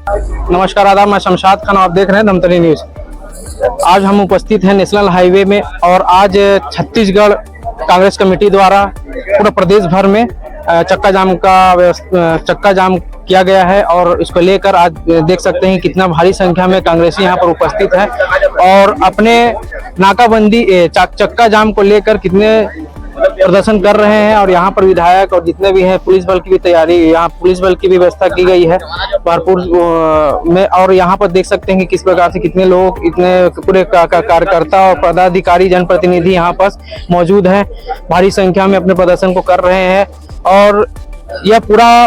नमस्कार, आदाब। मैं शमशाद खान, आप देख रहे हैं धमतरी न्यूज। आज हम उपस्थित हैं नेशनल हाईवे में और आज छत्तीसगढ़ कांग्रेस कमेटी द्वारा पूरे प्रदेश भर में चक्का जाम किया गया है और इसको लेकर आज देख सकते हैं कितना भारी संख्या में कांग्रेसी यहाँ पर उपस्थित है और अपने नाकाबंदी चक्का जाम को लेकर कितने प्रदर्शन कर रहे हैं। और यहाँ पर विधायक और जितने भी हैं, पुलिस बल की भी तैयारी, यहाँ पुलिस बल की भी व्यवस्था की गई है भरपूर में। और यहाँ पर देख सकते हैं कि किस प्रकार से कितने लोग, इतने पूरे कार्यकर्ता और पदाधिकारी, जनप्रतिनिधि यहाँ पर मौजूद हैं, भारी संख्या में अपने प्रदर्शन को कर रहे हैं। और यह पूरा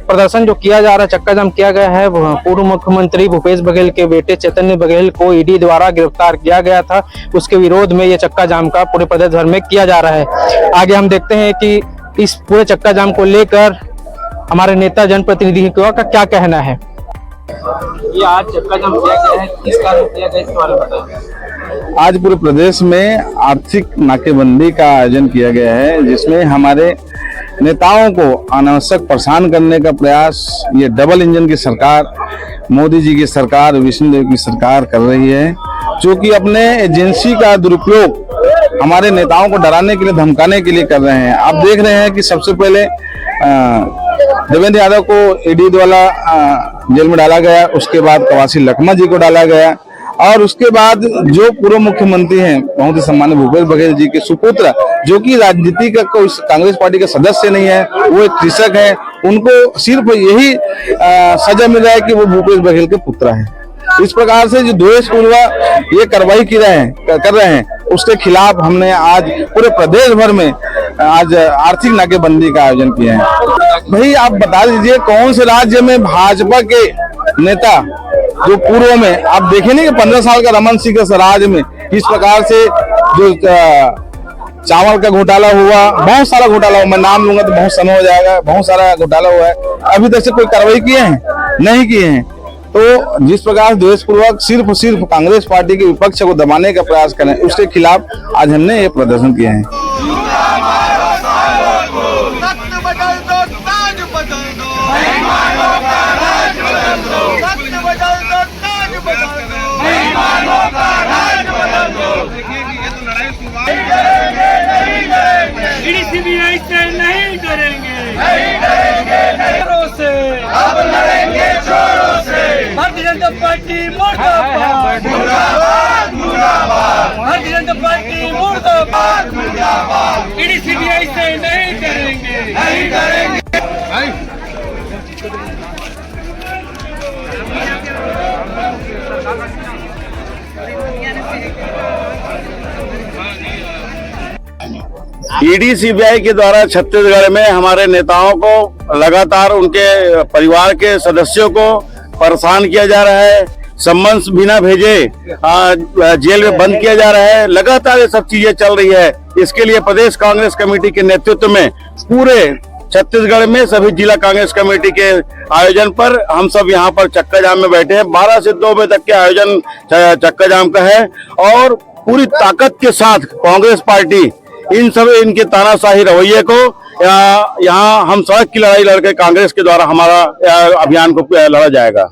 प्रदर्शन जो किया जा रहा है, चक्का जाम किया गया है, पूर्व मुख्यमंत्री भूपेश बघेल के बेटे चैतन्य बघेल को ईडी द्वारा गिरफ्तार किया गया था। उसके विरोध में ये चक्का जाम का पूरे प्रदेश भर में किया जा रहा है। आगे हम देखते हैं कि इस पूरे चक्का जाम को लेकर हमारे नेता जनप्रतिनिधि का क्या कहना है। ये आज चक्का जाम किया गया है, किस कारण किया गया, इसके बारे में बताइए। आज पूरे प्रदेश में आर्थिक नाकेबंदी का आयोजन किया गया है, जिसमें हमारे नेताओं को अनावश्यक परेशान करने का प्रयास ये डबल इंजन की सरकार, मोदी जी की सरकार, विष्णुदेव की सरकार कर रही है, जो कि अपने एजेंसी का दुरुपयोग हमारे नेताओं को डराने के लिए, धमकाने के लिए कर रहे हैं। आप देख रहे हैं कि सबसे पहले देवेंद्र यादव को ईडी द्वारा जेल में डाला गया, उसके बाद कवासी लखमा जी को डाला गया और उसके बाद जो पूर्व मुख्यमंत्री हैं, बहुत ही सम्मानित भूपेश बघेल जी के सुपुत्र, जो कि राजनीति का कोई कांग्रेस पार्टी का सदस्य नहीं है, वो एक कृषक है, उनको सिर्फ यही सजा मिल रहा है कि वो भूपेश बघेल के पुत्र हैं। इस प्रकार से जो द्वेषपूर्वक ये कार्रवाई कर रहे हैं, उसके खिलाफ हमने आज पूरे प्रदेश भर में आज आर्थिक नाकेबंदी का आयोजन किया है। भाई आप बता दीजिए कौन से राज्य में भाजपा के नेता जो पूर्व में आप देखे नहीं कि 15 साल का रमन सिंह के राज में किस प्रकार से जो चावल का घोटाला हुआ, बहुत सारा घोटाला हुआ, मैं नाम लूंगा तो बहुत समय हो जाएगा, बहुत सारा घोटाला हुआ है, अभी तक से कोई कार्रवाई किए हैं? नहीं किए हैं। तो जिस प्रकार द्वेषपूर्वक सिर्फ कांग्रेस पार्टी के विपक्ष को दबाने का प्रयास करें, उसके खिलाफ आज हमने ये प्रदर्शन किया है। सीबीआई से नहीं डरेंगे, अब लड़ेंगे जोरों से। भारतीय जनता पार्टी मुर्दाबाद, मुर्दाबाद, मुर्दाबाद। भारतीय जनता पार्टी मुर्दाबाद, मुर्दाबाद। ईडी सीबीआई से नहीं डरेंगे, नहीं डरेंगे। ईडी सीबीआई के द्वारा छत्तीसगढ़ में हमारे नेताओं को लगातार, उनके परिवार के सदस्यों को परेशान किया जा रहा है, सम्मन बिना भेजे जेल में बंद किया जा रहा है। लगातार ये सब चीजें चल रही है। इसके लिए प्रदेश कांग्रेस कमेटी के नेतृत्व में पूरे छत्तीसगढ़ में सभी जिला कांग्रेस कमेटी के आयोजन पर हम सब यहाँ पर चक्का जाम में बैठे हैं। 12 से 2 बजे तक के आयोजन चक्का जाम का है और पूरी ताकत के साथ कांग्रेस पार्टी इनके तानाशाही रवैये को यहाँ हम सड़क की लड़ाई लड़के कांग्रेस के द्वारा हमारा अभियान को लड़ा जाएगा।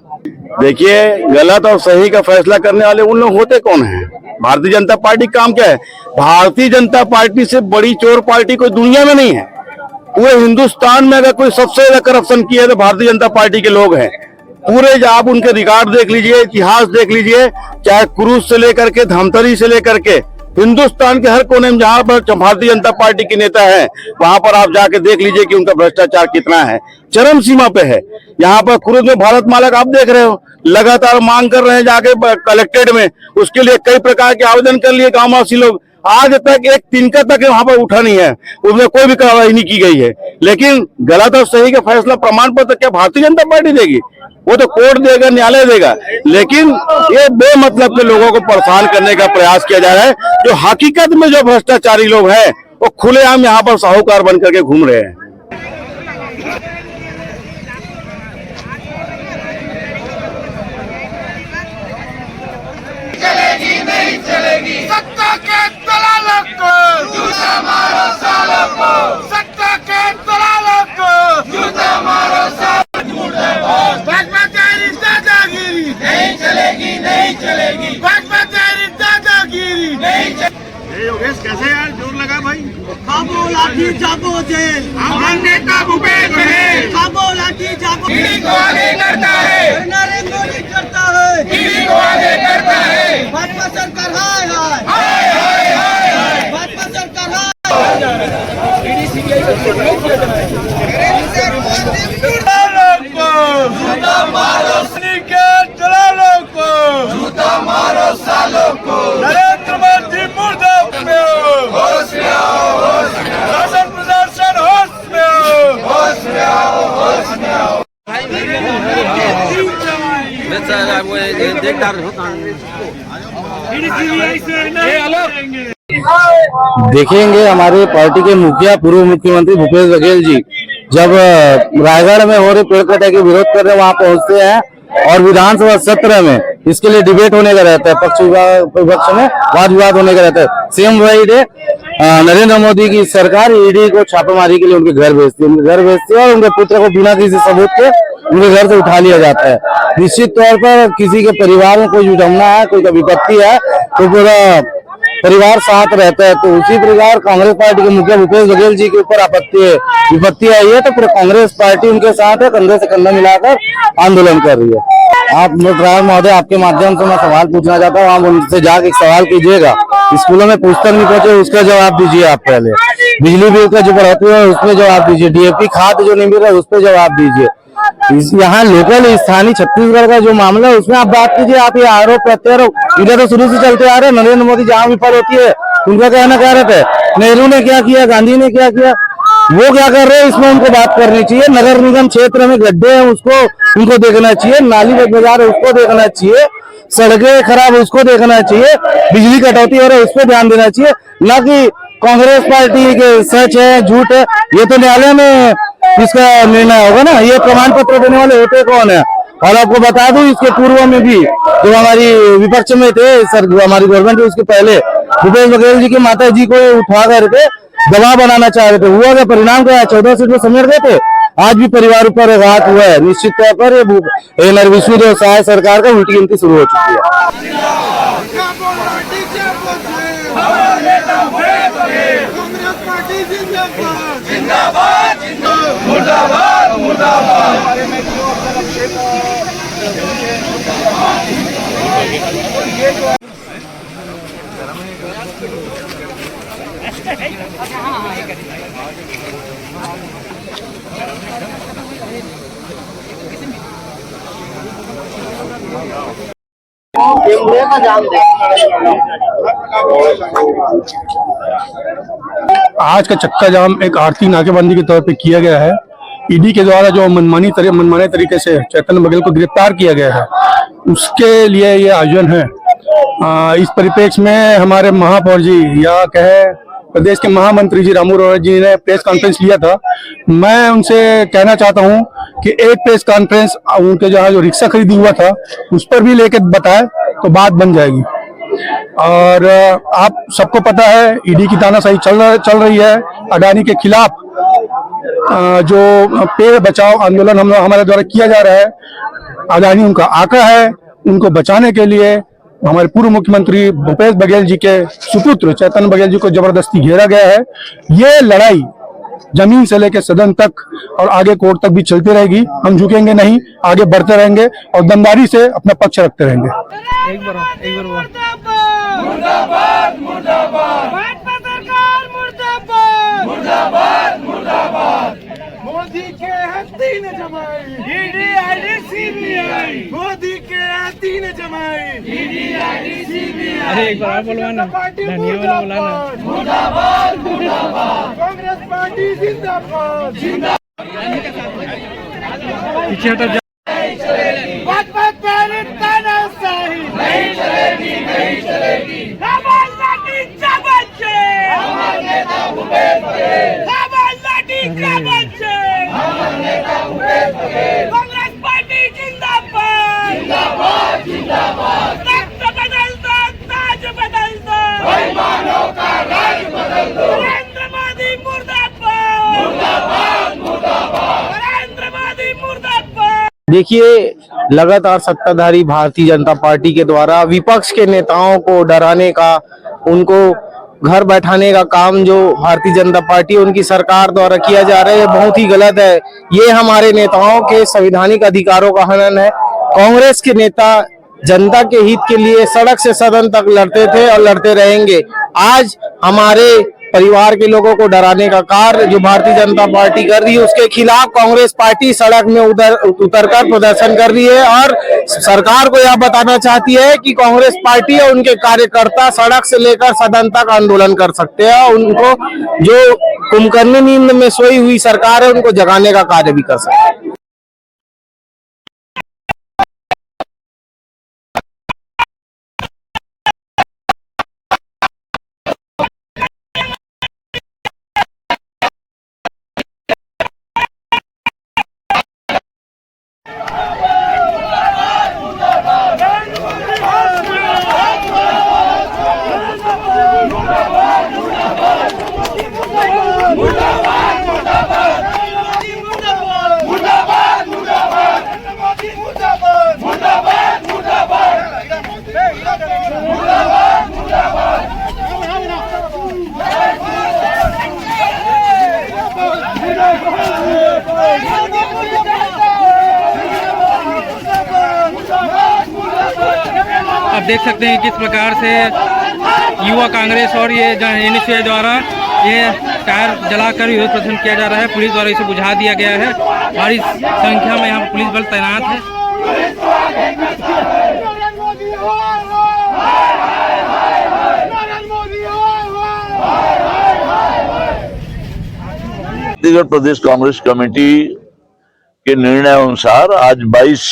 देखिए, गलत और सही का फैसला करने वाले उन लोग होते कौन हैं? भारतीय जनता पार्टी काम क्या है? भारतीय जनता पार्टी से बड़ी चोर पार्टी कोई दुनिया में नहीं है। पूरे हिंदुस्तान में अगर कोई सबसे ज्यादा करप्शन किया है तो भारतीय जनता पार्टी के लोग हैं। पूरे आप उनके रिकॉर्ड देख लीजिए, इतिहास देख लीजिए, चाहे क्रूज से लेकर के धमतरी से लेकर के हिंदुस्तान के हर कोने में जहां पर भारतीय जनता पार्टी के नेता है, वहां पर आप जाके देख लीजिए कि उनका भ्रष्टाचार कितना है, चरम सीमा पे है। यहाँ पर क्रूज में भारत माला का आप देख रहे हो, लगातार मांग कर रहे हैं जाके कलेक्टेड में, उसके लिए कई प्रकार के आवेदन कर लिए गांववासी लोग। आज तक एक तिनका तक वहां पर उठा नहीं है, उसमें कोई भी कार्रवाई नहीं की गई है। लेकिन गलत और सही का फैसला प्रमाण पत्र क्या भारतीय जनता पार्टी देगी? वो तो कोर्ट देगा, न्यायालय देगा। लेकिन ये बेमतलब के लोगों को परेशान करने का प्रयास किया जा रहा है। जो हकीकत में जो भ्रष्टाचारी लोग हैं वो खुलेआम यहाँ पर साहूकार बन करके घूम रहे हैं। चलेगी नहीं चलेगी सत्ता के दलालों को, जूता मारो सालों को, सत्ता के दलालों को, जूता मारो सालों को। मुर्दाबाद, भ्रष्टाचारी दादा चलेगी। भाजपा तेरी दादागिरी नहीं चलेगी। योगेश कैसे यार जोर लगा भाई। खाबो लाठी जागो जेल, हमारे नेता भूपेश बघेल खाबो लाठी जागो ईडी को आगे करता है, नरेंद्र मोदी करता है, ईडी को आगे करता है। भाजपा सरकार हाय हाय, हाय हाय हाय हाय। भाजपा सरकार हाय। जूता मारो सिंडिकेट दलालों को, जूता मारो सालों को। नरेंद्र मोदी मुर्दाबाद, होश में आओ, होश में आओ, शासन प्रशासन होश में आओ। होश में आओ, होश में आओ। CBI से नहीं करेंगे। देखेंगे हमारे पार्टी के मुखिया पूर्व मुख्यमंत्री भूपेश बघेल जी जब रायगढ़ में हो रहे पेड़ कटाई के विरोध कर रहे वहां पहुंचते हैं और विधानसभा सत्र में इसके लिए डिबेट होने का रहता है, पक्ष विपक्ष में वाद विवाद होने का रहता है। सेम वही डे नरेंद्र मोदी की सरकार ईडी को छापेमारी के लिए उनके घर भेजती है, और उनके पुत्र को बिना किसी सबूत के उनके घर से उठा लिया जाता है। निश्चित तौर पर किसी के परिवार में कोई विडम्बना है, कोई विपत्ति है तो पूरा परिवार साथ रहता है। तो उसी प्रकार कांग्रेस पार्टी के मुखिया भूपेश बघेल जी के ऊपर विपत्ति आई है तो पूरे कांग्रेस पार्टी उनके साथ है, कंधे से कंधा मिलाकर आंदोलन कर रही है। आप ड्राइवर महोदय, आपके माध्यम से मैं सवाल पूछना चाहता हूँ, आप उनसे जाकर एक सवाल कीजिएगा। स्कूलों में पुस्तक नहीं पहुंचे उसका जवाब दीजिए आप पहले, बिजली बिल का जो बढ़ोतरी है उसमें जवाब दीजिए, डीएपी खाद जो नहीं मिल रहा है उस पर जवाब दीजिए। यहाँ लोकल स्थानीय छत्तीसगढ़ का जो मामला है उसमें आप बात कीजिए। आप ये आरोप प्रत्यारोप इधर तो शुरू से चलते आ रहे हैं। नरेंद्र मोदी जहाँ विफल होती है उनका कहना क्या रहता है, नेहरू ने क्या किया, गांधी ने क्या किया, वो क्या कर रहे हैं इसमें उनको बात करनी चाहिए। नगर निगम क्षेत्र में गड्ढे हैं उसको उनको देखना चाहिए, नाली बाजार है उसको देखना चाहिए, सड़कें खराब उसको देखना चाहिए, बिजली कटौती हो रही है उस पर ध्यान देना चाहिए, ना कि कांग्रेस पार्टी के सच है झूठ है। ये तो न्यायालय में इसका निर्णय होगा ना, ये प्रमाण पत्र देने वाले होते कौन है। और आपको बता दूं इसके पूर्व में भी जो हमारी विपक्ष में थे सर, हमारी गवर्नमेंट उसके पहले भूपेश बघेल जी की माता जी को उठा करके दबाव बनाना चाह रहे थे। हुआ क्या परिणाम क्या है, 14 सीट में समेट गए थे। आज भी परिवार पर आघात हुआ है। निश्चित तौर पर ये विष्णुदेव सहाय सरकार का उल्टी गिनती शुरू हो चुकी है। कांग्रेस पार्टी जिंदाबाद, जिंदाबाद, मुर्दाबाद, मुर्दाबाद। आज का चक्का जाम एक आर्थिक नाकेबंदी के तौर पे किया गया है। ईडी के द्वारा जो मनमाने तरीके से चैतन्य बघेल को गिरफ्तार किया गया है उसके लिए ये आयोजन है। इस परिप्रेक्ष्य में हमारे महापौर जी या कहे प्रदेश के महामंत्री जी रामू अरोड़ा जी ने प्रेस कॉन्फ्रेंस लिया था। मैं उनसे कहना चाहता हूं कि एक प्रेस कॉन्फ्रेंस उनके जहाँ जो रिक्शा खरीदी हुआ था उस पर भी लेके बताए तो बात बन जाएगी। और आप सबको पता है ईडी की तानाशाही चल रही है। अडानी के खिलाफ जो पेड़ बचाओ आंदोलन हमारे द्वारा किया जा रहा है, अडानी उनका आका है, उनको बचाने के लिए हमारे पूर्व मुख्यमंत्री भूपेश बघेल जी के सुपुत्र चैतन्य बघेल जी को जबरदस्ती घेरा गया है। ये लड़ाई जमीन से लेकर सदन तक और आगे कोर्ट तक भी चलती रहेगी। हम झुकेंगे नहीं, आगे बढ़ते रहेंगे और दमदारी से अपना पक्ष रखते रहेंगे। मुर्दाबाद, मुर्दाबाद, भाजपा सरकार मुर्दाबाद, मुर्दाबाद, मुर्दाबाद। मोदी के हत्ती ने जमाई ईडी आईडी सीबीआई, मोदी के हत्ती ने जमाई ईडी आईडी सीबीआई। अरे एक बार बोलवाना, धनिया वाला बोलवाना। मुर्दाबाद, मुर्दाबाद, कांग्रेस पार्टी जिंदाबाद, जिंदाबाद। पीछे हटो, भाजपा तेरी तानाशाही नहीं चलेगी, नहीं चलेगी। हमारी लाठी क्या बचे, हमारे नेता भूपेश बघेल। हमारी लाठी क्या बचे, हमारे नेता भूपेश बघेल। कांग्रेस पार्टी जिंदाबाद, जिंदाबाद, जिंदाबाद। रक्त बदल दो, ताज बदल दो, बेईमानों का राज बदल दो। नरेंद्र मोदी मुर्दाबाद, मुर्दाबाद, मुर्दाबाद। नरेंद्र मोदी मुर्दाबाद। देखिए, लगातार सत्ताधारी भारतीय जनता पार्टी के द्वारा विपक्ष के नेताओं को डराने का, उनको घर बैठाने का काम जो भारतीय जनता पार्टी उनकी सरकार द्वारा किया जा रहा है, बहुत ही गलत है। ये हमारे नेताओं के संवैधानिक अधिकारों का हनन है। कांग्रेस के नेता जनता के हित के लिए सड़क से सदन तक लड़ते थे और लड़ते रहेंगे। आज हमारे परिवार के लोगों को डराने का कार्य जो भारतीय जनता पार्टी कर रही है, उसके खिलाफ कांग्रेस पार्टी सड़क में उतरकर प्रदर्शन कर रही है और सरकार को यह बताना चाहती है कि कांग्रेस पार्टी और उनके कार्यकर्ता सड़क से लेकर सदन तक आंदोलन कर सकते हैं। उनको जो कुंभकर्णी नींद में सोई हुई सरकार है, उनको जगाने का कार्य भी कर सकते हैं। आप देख सकते हैं किस प्रकार से युवा कांग्रेस और ये एनएसयूआई द्वारा ये टायर जलाकर विरोध प्रदर्शन किया जा रहा है। पुलिस द्वारा इसे बुझा दिया गया है। भारी संख्या में यहाँ पुलिस बल तैनात है। छत्तीसगढ़ प्रदेश कांग्रेस कमेटी के निर्णय अनुसार आज 22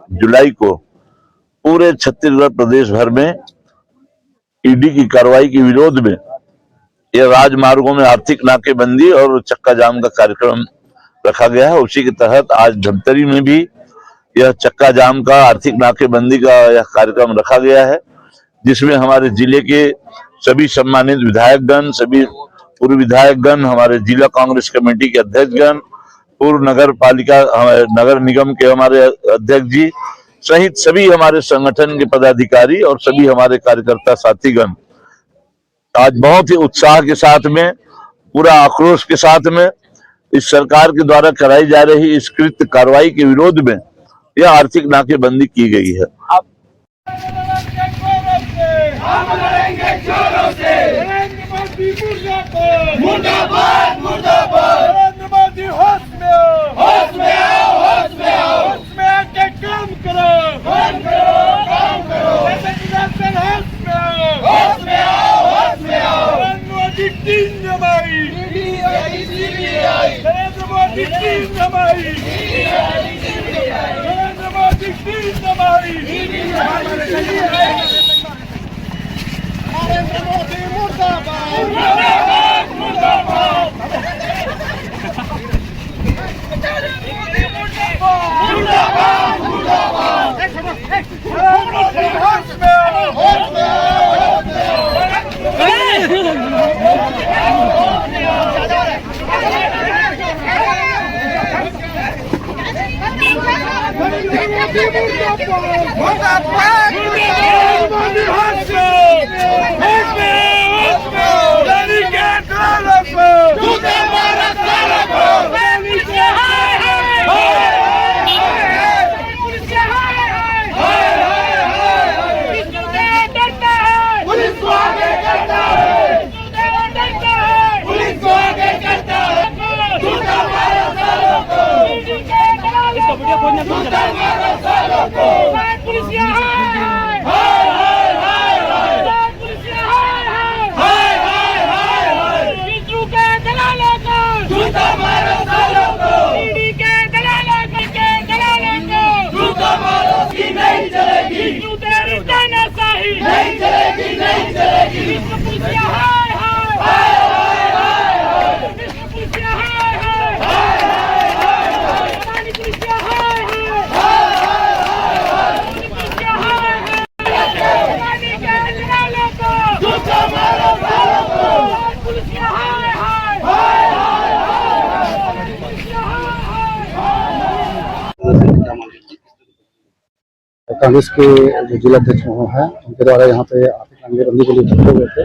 जुलाई को पूरे छत्तीसगढ़ प्रदेश भर में ईडी की कार्रवाई के विरोध में यह राजमार्गों में आर्थिक नाकेबंदी और चक्का जाम का कार्यक्रम रखा गया है। उसी के तहत आज धमतरी में भी यह चक्का जाम का, आर्थिक नाकेबंदी का यह कार्यक्रम रखा गया है, जिसमें हमारे जिले के सभी सम्मानित विधायकगण, सभी पूर्व विधायकगण, हमारे जिला कांग्रेस कमेटी के अध्यक्षगण, पूर्व नगर पालिका नगर निगम के हमारे अध्यक्ष जी सहित सभी हमारे संगठन के पदाधिकारी और सभी हमारे कार्यकर्ता साथीगण आज बहुत ही उत्साह के साथ में, पूरा आक्रोश के साथ में इस सरकार के द्वारा कराई जा रही इस कृत्य कार्रवाई के विरोध में यह आर्थिक नाकेबंदी की गई है। मुर्दाबाद मुर्दाबाद, नरेंद्र मोदी होश में आओ, होश में आओ, होश में आओ, होश में आके काम करो, काम करो, काम करो, होश में आओ, होश में आओ, होश में आओ, नरेंद्र मोदी टीम जमाई, नरेंद्र मोदी टीम जमाई, नरेंद्र मोदी टीम जमाई, नरेंद्र मोदी मुर्दाबाद मुर्दाबाद मुर्दाबाद, मुर्दाबाद मुर्दाबाद, होश में आओ, होश में आओ, होश में मुर्दाबाद मोदी होश में कांग्रेस के जो जिला अध्यक्ष हैं उनके द्वारा यहाँ पे आर्थिक नाकेबंदी के लिए इकट्ठे हुए थे,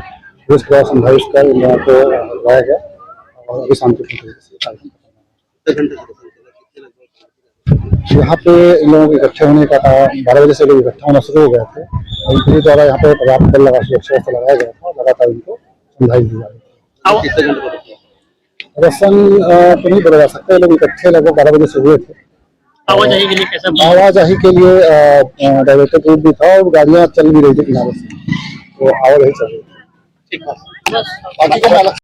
पुलिस द्वारा संभावित कर इन लोगों को लगाया गया और अभी शांतिपूर्ण तरीके से कार्यक्रम यहाँ पे इन लोगों के इकट्ठे होने का 12 बजे से लोग इकट्ठा होना शुरू हो गए थे और पुलिस द्वारा यहाँ पे पर्याप्त बल लगा सुरक्षा व्यवस्था लगाया गया था, लगातार इनको समझाई दी जा रही थी। प्रदर्शन तो नहीं बोला जा सकता, लोग इकट्ठे लगभग 12 बजे से हुए थे। आवाजाही के लिए कैसा? आवाजाही के लिए डायवर्टेड रूट भी था और गाड़ियां चल भी रही थी किनारे से, तो आवाजाही चल रही थी।